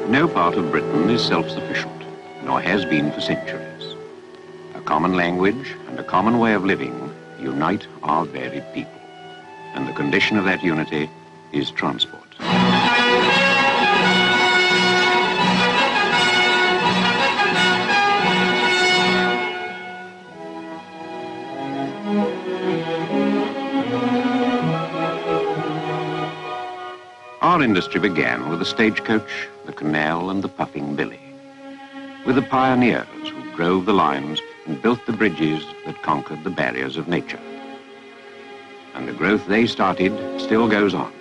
No part of Britain is self-sufficient, nor has been for centuries. A common language and a common way of living unite our varied people, and the condition of that unity is transport. Our industry began with the stagecoach, the canal, and the puffing billy, with the pioneers who drove the lines and built the bridges that conquered the barriers of nature. And the growth they started still goes on.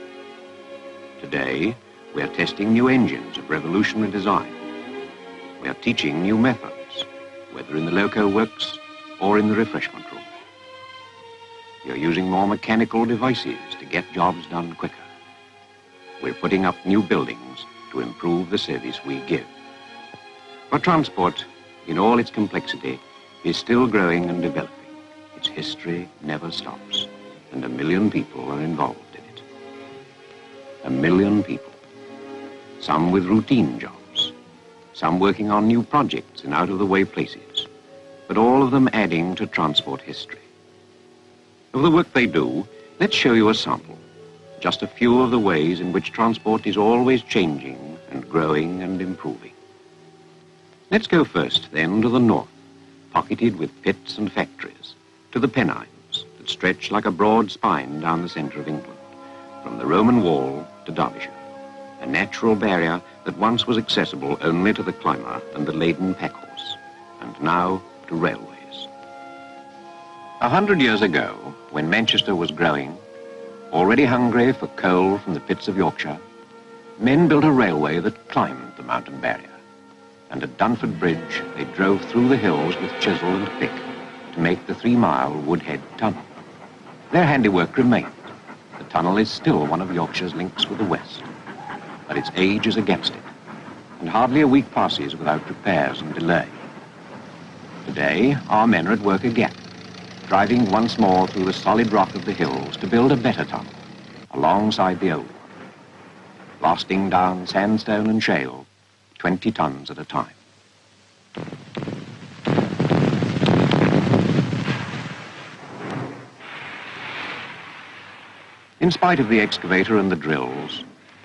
Today, we are testing new engines of revolutionary design. We are teaching new methods, whether in the loco works or in the refreshment room. We are using more mechanical devices to get jobs done quicker. We're putting up new buildings to improve the service we give. But transport, in all its complexity, is still growing and developing. Its history never stops, and 1 million people are involved in it. 1 million people, some with routine jobs, some working on new projects in out-of-the-way places, but all of them adding to transport history. Of the work they do, let's show you a sample. Just a few of the ways in which transport is always changing and growing and improving. Let's go first, then, to the north, pocketed with pits and factories, to the Pennines that stretch like a broad spine down the centre of England, from the Roman wall to Derbyshire, a natural barrier that once was accessible only to the climber and the laden packhorse, and now to railways. 100 years ago, when Manchester was growing, already hungry for coal from the pits of Yorkshire, men built a railway that climbed the mountain barrier. And at Dunford Bridge, they drove through the hills with chisel and pick to make the 3-mile Woodhead Tunnel. Their handiwork remained. The tunnel is still one of Yorkshire's links with the West, but its age is against it, and hardly a week passes without repairs and delay. Today, our men are at work again, driving once more through the solid rock of the hills to build a better tunnel alongside the old one, blasting down sandstone and shale 20 tons at a time. In spite of the excavator and the drills,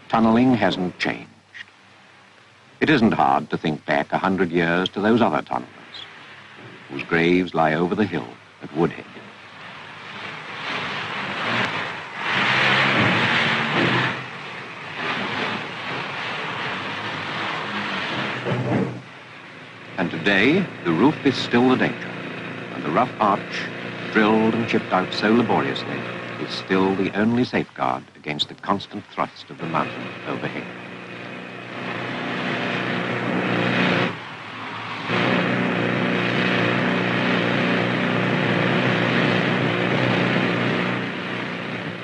tunneling hasn't changed. It isn't hard to think back 100 years to those other tunnellers whose graves lie over the hill at Woodhead. And today, the roof is still the danger, and the rough arch, drilled and chipped out so laboriously, is still the only safeguard against the constant thrust of the mountain overhead.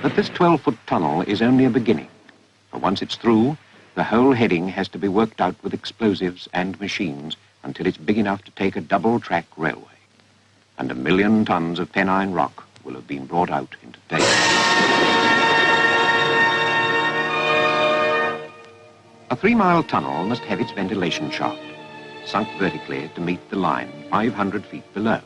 But this 12-foot tunnel is only a beginning, for once it's through, the whole heading has to be worked out with explosives and machines until it's big enough to take a double-track railway. And 1 million tons of Pennine rock will have been brought out into days. A 3-mile tunnel must have its ventilation shaft, sunk vertically to meet the line 500 feet below.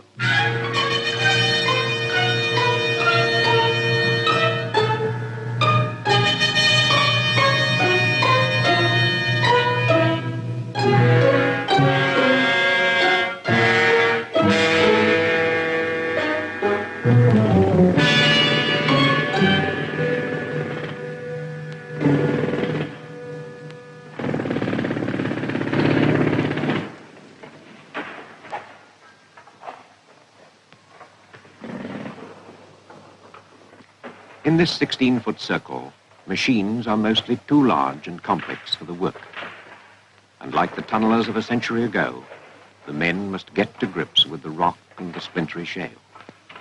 In this 16-foot circle, machines are mostly too large and complex for the work. And like the tunnellers of a century ago, the men must get to grips with the rock and the splintery shale,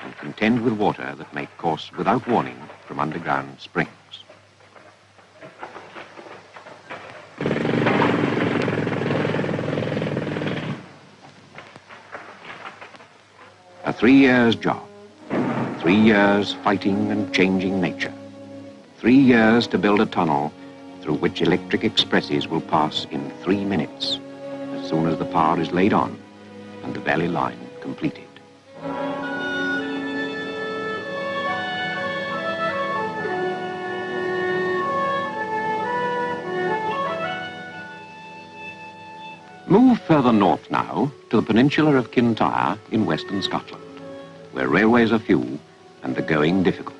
and contend with water that may course without warning from underground springs. A 3 years job. 3 years fighting and changing nature. 3 years to build a tunnel through which electric expresses will pass in 3 minutes, as soon as the power is laid on and the valley line completed. Move further north now to the peninsula of Kintyre in western Scotland, where railways are few and the going difficult.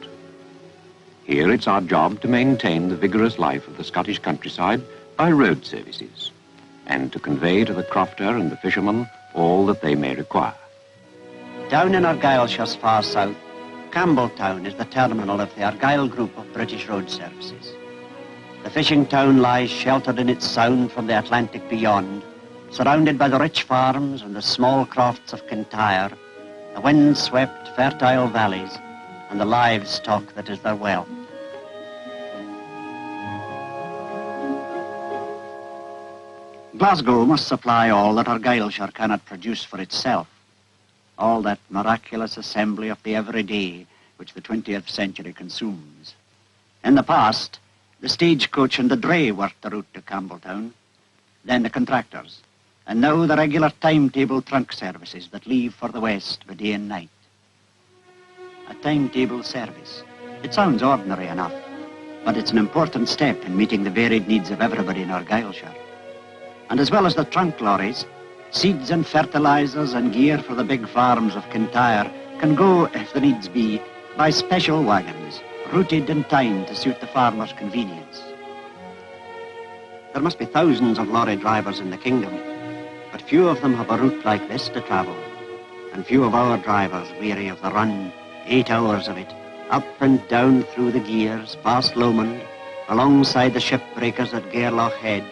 Here it's our job to maintain the vigorous life of the Scottish countryside by road services and to convey to the crofter and the fisherman all that they may require. Down in Argyllshire's far south, Campbelltown is the terminal of the Argyll group of British road services. The fishing town lies sheltered in its sound from the Atlantic beyond, surrounded by the rich farms and the small crofts of Kintyre, the wind-swept, fertile valleys, and the livestock that is their wealth. Glasgow must supply all that Argyllshire cannot produce for itself, all that miraculous assembly of the everyday which the 20th century consumes. In the past, the stagecoach and the dray worked the route to Campbelltown, then the contractors, and now the regular timetable trunk services that leave for the west by day and night. A timetable service. It sounds ordinary enough, but it's an important step in meeting the varied needs of everybody in Argyllshire. And as well as the trunk lorries, seeds and fertilizers and gear for the big farms of Kintyre can go, if the needs be, by special wagons, routed and timed to suit the farmer's convenience. There must be thousands of lorry drivers in the kingdom, but few of them have a route like this to travel, and few of our drivers weary of the run, 8 hours of it, up and down through the gears, past Lomond, alongside the shipbreakers at Gairloch Head,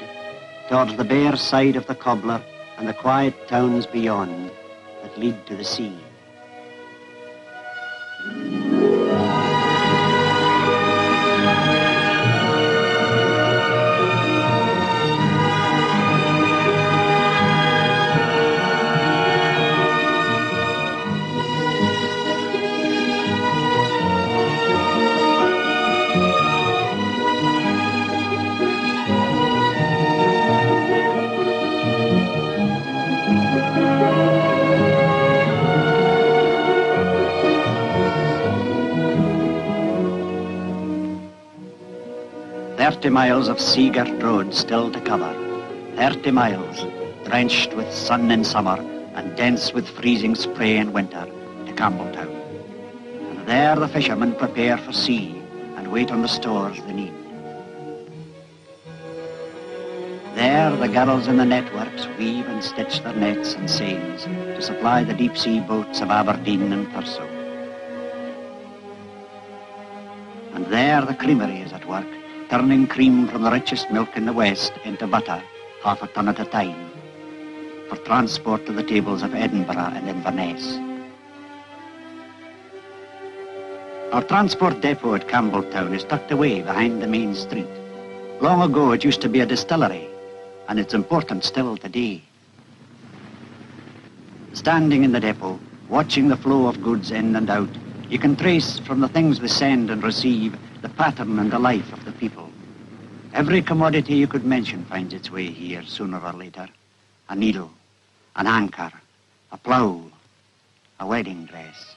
towards the bare side of the Cobbler and the quiet towns beyond that lead to the sea. Miles of sea-girt road still to cover. 30 miles, drenched with sun in summer and dense with freezing spray in winter, to Campbelltown. And there the fishermen prepare for sea and wait on the stores they need. There the girls in the networks weave and stitch their nets and seines to supply the deep-sea boats of Aberdeen and Thurso. And there the creamery is at work, turning cream from the richest milk in the West into butter, 1/2 ton at a time, for transport to the tables of Edinburgh and Inverness. Our transport depot at Campbelltown is tucked away behind the main street. Long ago it used to be a distillery, and it's important still today. Standing in the depot, watching the flow of goods in and out, you can trace from the things we send and receive the pattern and the life of the people. Every commodity you could mention finds its way here sooner or later. A needle, an anchor, a plough, a wedding dress.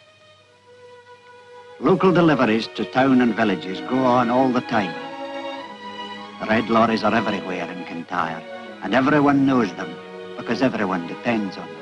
Local deliveries to town and villages go on all the time. The red lorries are everywhere in Kintyre, and everyone knows them because everyone depends on them.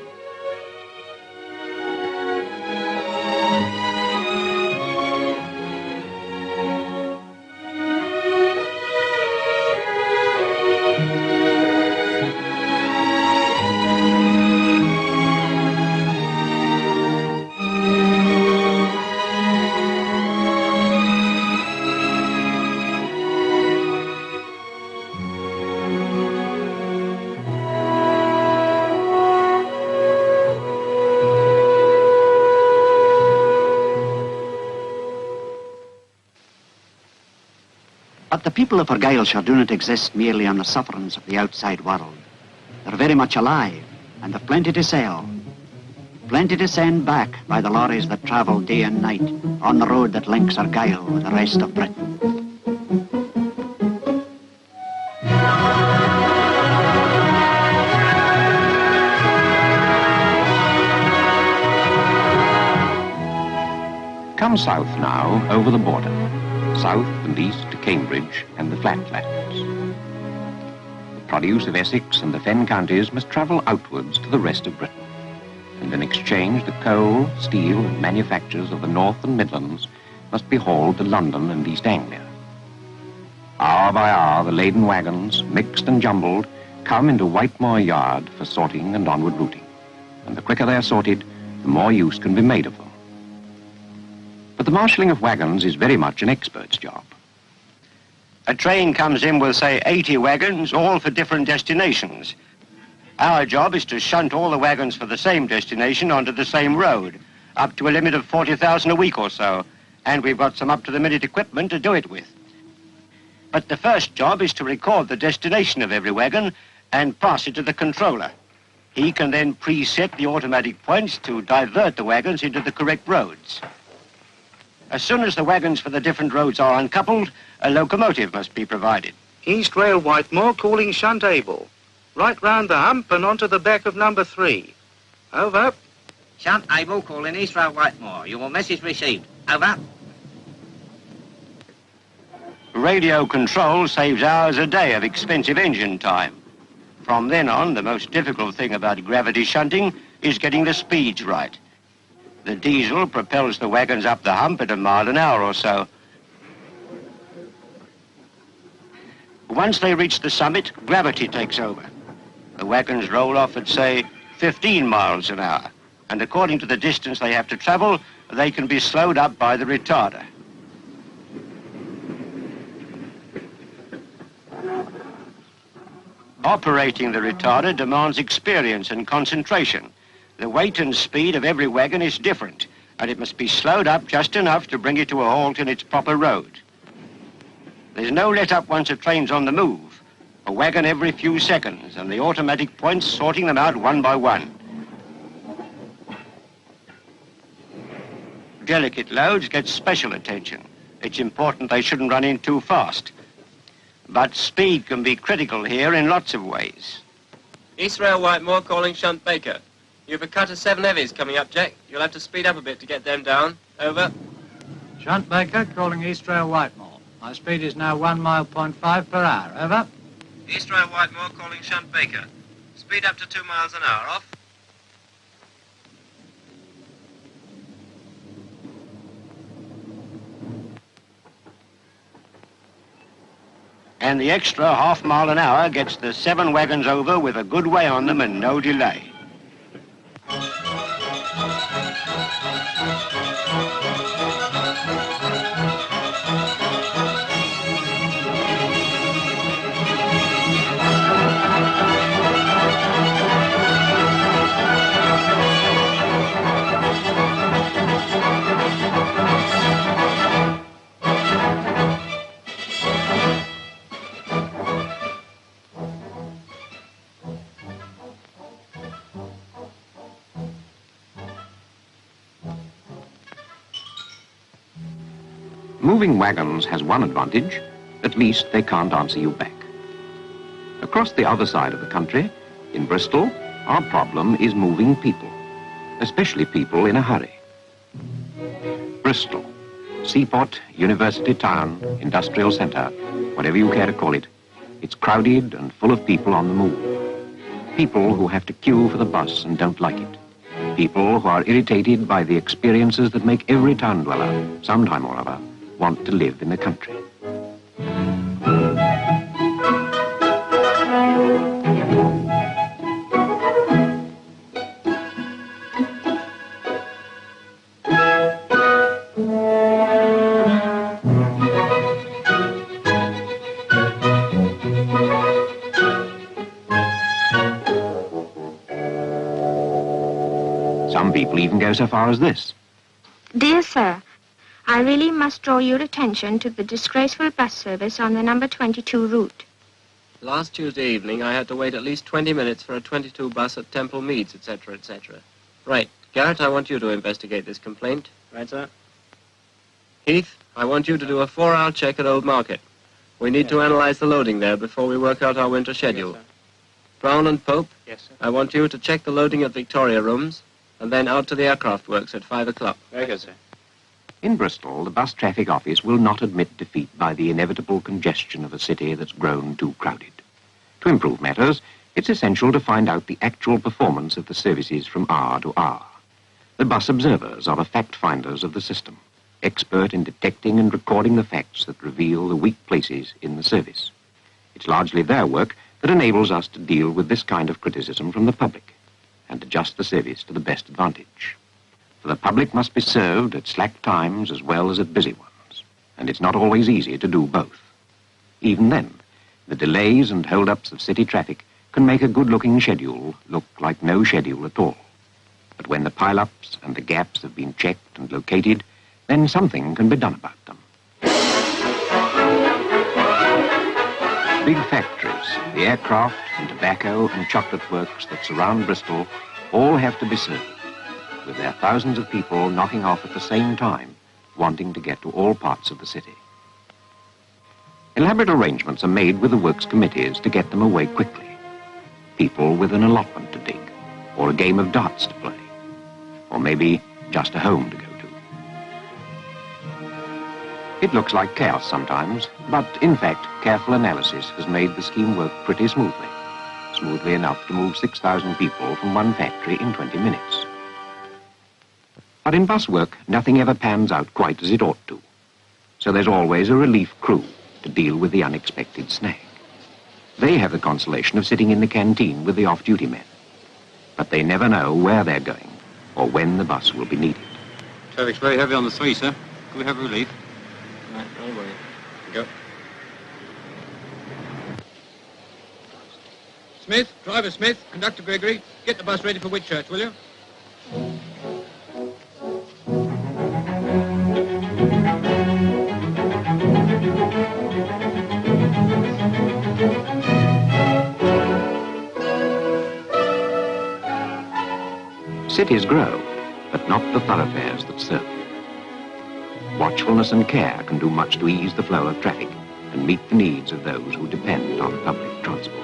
But the people of Argyllshire do not exist merely on the sufferance of the outside world. They're very much alive, and have plenty to sell. Plenty to send back by the lorries that travel day and night on the road that links Argyll with the rest of Britain. south now over the border, south and east to Cambridge and the flatlands. The produce of Essex and the Fen counties must travel outwards to the rest of Britain, and in exchange the coal, steel and manufactures of the North and Midlands must be hauled to London and East Anglia. Hour by hour the laden wagons, mixed and jumbled, come into Whitemore Yard for sorting and onward routing, and the quicker they are sorted, the more use can be made of them. But the marshalling of wagons is very much an expert's job. A train comes in with, say, 80 wagons, all for different destinations. Our job is to shunt all the wagons for the same destination onto the same road, up to a limit of 40,000 a week or so, and we've got some up-to-the-minute equipment to do it with. But the first job is to record the destination of every wagon and pass it to the controller. He can then preset the automatic points to divert the wagons into the correct roads. As soon as the wagons for the different roads are uncoupled, a locomotive must be provided. East Rail Whitemore calling shunt able. Right round the hump and onto the back of number 3. Over. Shunt able calling East Rail Whitemore. Your message received. Over. Radio control saves hours a day of expensive engine time. From then on, the most difficult thing about gravity shunting is getting the speeds right. The diesel propels the wagons up the hump at a mile an hour or so. Once they reach the summit, gravity takes over. The wagons roll off at, say, 15 miles an hour, and according to the distance they have to travel, they can be slowed up by the retarder. Operating the retarder demands experience and concentration. The weight and speed of every wagon is different, and it must be slowed up just enough to bring it to a halt in its proper road. There's no let-up once a train's on the move. A wagon every few seconds, and the automatic points sorting them out one by one. Delicate loads get special attention. It's important they shouldn't run in too fast. But speed can be critical here in lots of ways. East Rail Whitemore calling Shunt Baker. You've a cut of 7 heavies coming up, Jack. You'll have to speed up a bit to get them down. Over. Shunt Baker calling East Rail Whitemore. My speed is now 1 mile, 0.5 per hour. Over. East Rail Whitemore calling Shunt Baker. Speed up to 2 miles an hour. Off. And the extra half mile an hour gets the 7 wagons over with a good way on them and no delay. Moving wagons has one advantage. At least they can't answer you back. Across the other side of the country, in Bristol, our problem is moving people, especially people in a hurry. Bristol, seaport, university town, industrial centre, whatever you care to call it, it's crowded and full of people on the move. People who have to queue for the bus and don't like it. People who are irritated by the experiences that make every town dweller, sometime or other, want to live in the country. Some people even go so far as this. Dear sir, I really must draw your attention to the disgraceful bus service on the number 22 route. Last Tuesday evening, I had to wait at least 20 minutes for a 22 bus at Temple Meads, etc., etc. Right. Garrett, I want you to investigate this complaint. Right, sir. Heath, I want you to do a 4-hour check at Old Market. We need to analyze the loading there before we work out our winter schedule. Yes, sir. Brown and Pope, Yes, sir. I want you to check the loading at Victoria Rooms and then out to the aircraft works at 5 o'clock. Very good, sir. In Bristol, the bus traffic office will not admit defeat by the inevitable congestion of a city that's grown too crowded. To improve matters, it's essential to find out the actual performance of the services from hour to hour. The bus observers are the fact-finders of the system, expert in detecting and recording the facts that reveal the weak places in the service. It's largely their work that enables us to deal with this kind of criticism from the public and adjust the service to the best advantage. For the public must be served at slack times as well as at busy ones, and it's not always easy to do both. Even then, the delays and hold-ups of city traffic can make a good-looking schedule look like no schedule at all. But when the pile-ups and the gaps have been checked and located, then something can be done about them. Big factories, the aircraft and tobacco and chocolate works that surround Bristol all have to be served, with their thousands of people knocking off at the same time, wanting to get to all parts of the city. Elaborate arrangements are made with the works committees to get them away quickly. People with an allotment to dig, or a game of darts to play, or maybe just a home to go to. It looks like chaos sometimes, but in fact, careful analysis has made the scheme work pretty smoothly enough to move 6,000 people from one factory in 20 minutes. But in bus work, nothing ever pans out quite as it ought to. So there's always a relief crew to deal with the unexpected snag. They have the consolation of sitting in the canteen with the off-duty men. But they never know where they're going or when the bus will be needed. Traffic's very heavy on the 3, sir. Can we have relief? Right, don't worry. Go. Smith, driver Smith, conductor Gregory, get the bus ready for Whitchurch, will you? Cities grow, but not the thoroughfares that serve them. Watchfulness and care can do much to ease the flow of traffic and meet the needs of those who depend on public transport.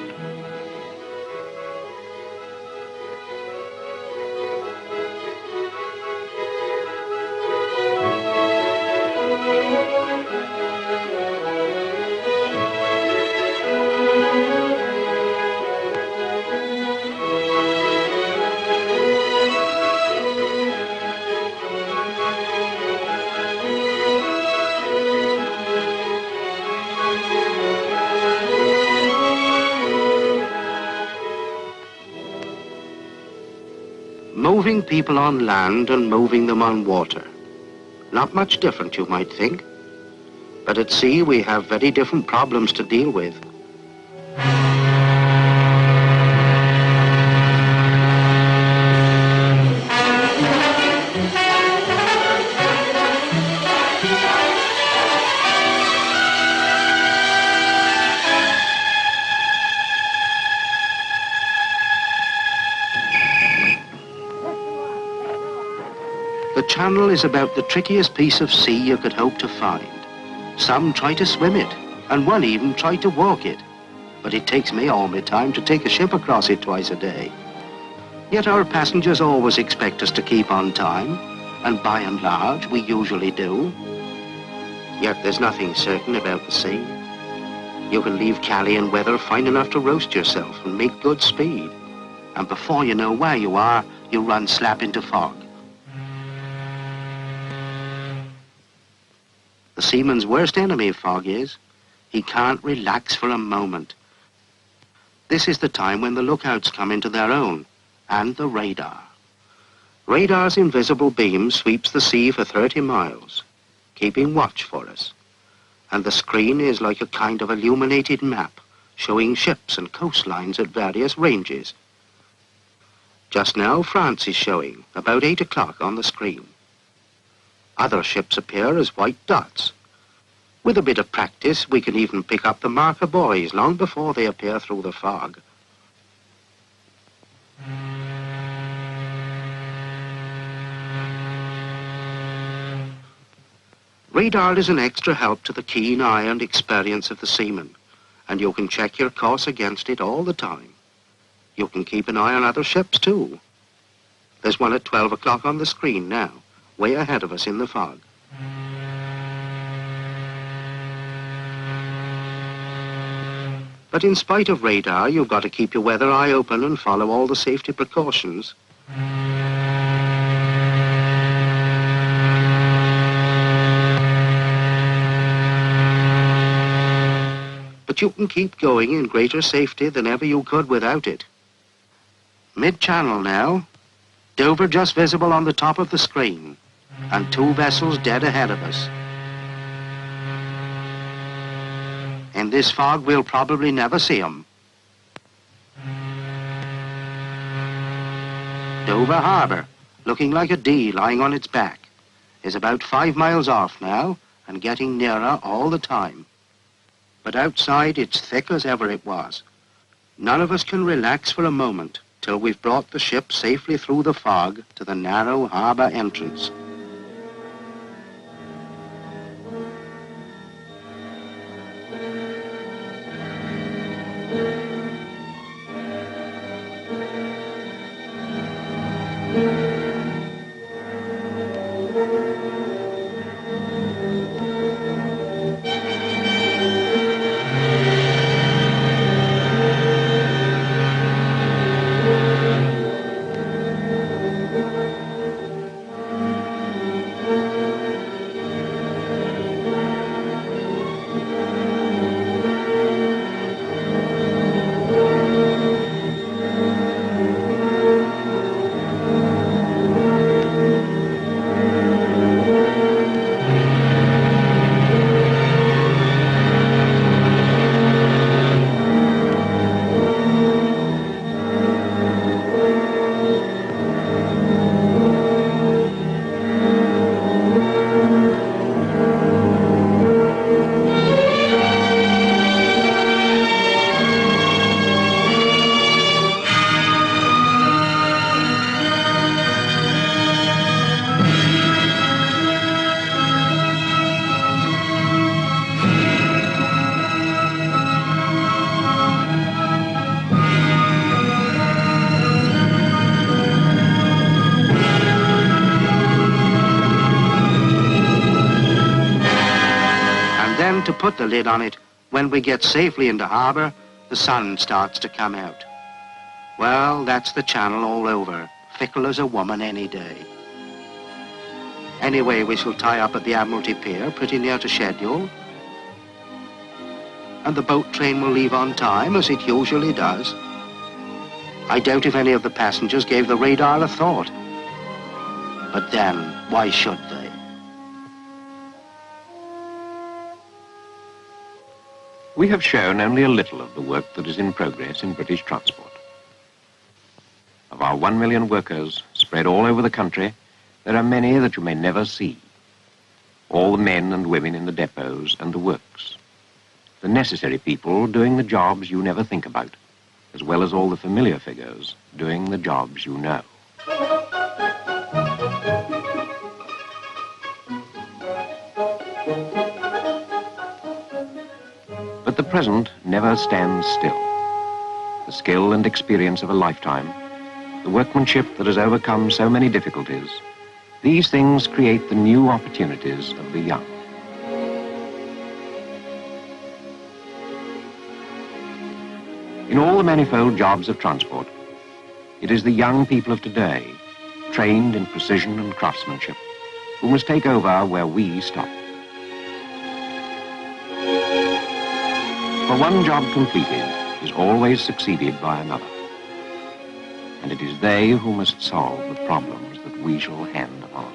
Moving people on land and moving them on water. Not much different, you might think. But at sea, we have very different problems to deal with. The Channel is about the trickiest piece of sea you could hope to find. Some try to swim it, and one even tried to walk it. But it takes me all my time to take a ship across it twice a day. Yet our passengers always expect us to keep on time, and by and large, we usually do. Yet there's nothing certain about the sea. You can leave Cali in weather fine enough to roast yourself and make good speed. And before you know where you are, you run slap into fog. The seaman's worst enemy, fog is, he can't relax for a moment. This is the time when the lookouts come into their own, and the radar. Radar's invisible beam sweeps the sea for 30 miles, keeping watch for us. And the screen is like a kind of illuminated map, showing ships and coastlines at various ranges. Just now, France is showing, about 8 o'clock on the screen. Other ships appear as white dots. With a bit of practice, we can even pick up the marker buoys long before they appear through the fog. Radar is an extra help to the keen eye and experience of the seaman, and you can check your course against it all the time. You can keep an eye on other ships, too. There's one at 12 o'clock on the screen now, way ahead of us in the fog. But in spite of radar, you've got to keep your weather eye open and follow all the safety precautions. But you can keep going in greater safety than ever you could without it. Mid-channel now. Dover just visible on the top of the screen, and 2 vessels dead ahead of us. In this fog, we'll probably never see 'em. Dover Harbour, looking like a D lying on its back, is about 5 miles off now and getting nearer all the time. But outside, it's thick as ever it was. None of us can relax for a moment till we've brought the ship safely through the fog to the narrow harbour entrance. To put the lid on it, when we get safely into harbour, the sun starts to come out. Well, that's the channel all over, fickle as a woman any day. Anyway, we shall tie up at the Admiralty Pier, pretty near to schedule. And the boat train will leave on time, as it usually does. I doubt if any of the passengers gave the radar a thought. But then, why should they? We have shown only a little of the work that is in progress in British transport. Of our 1 million workers spread all over the country, there are many that you may never see. All the men and women in the depots and the works. The necessary people doing the jobs you never think about, as well as all the familiar figures doing the jobs you know. But the present never stands still. The skill and experience of a lifetime, the workmanship that has overcome so many difficulties, these things create the new opportunities of the young. In all the manifold jobs of transport, it is the young people of today, trained in precision and craftsmanship, who must take over where we stop. For one job completed is always succeeded by another. And it is they who must solve the problems that we shall hand on.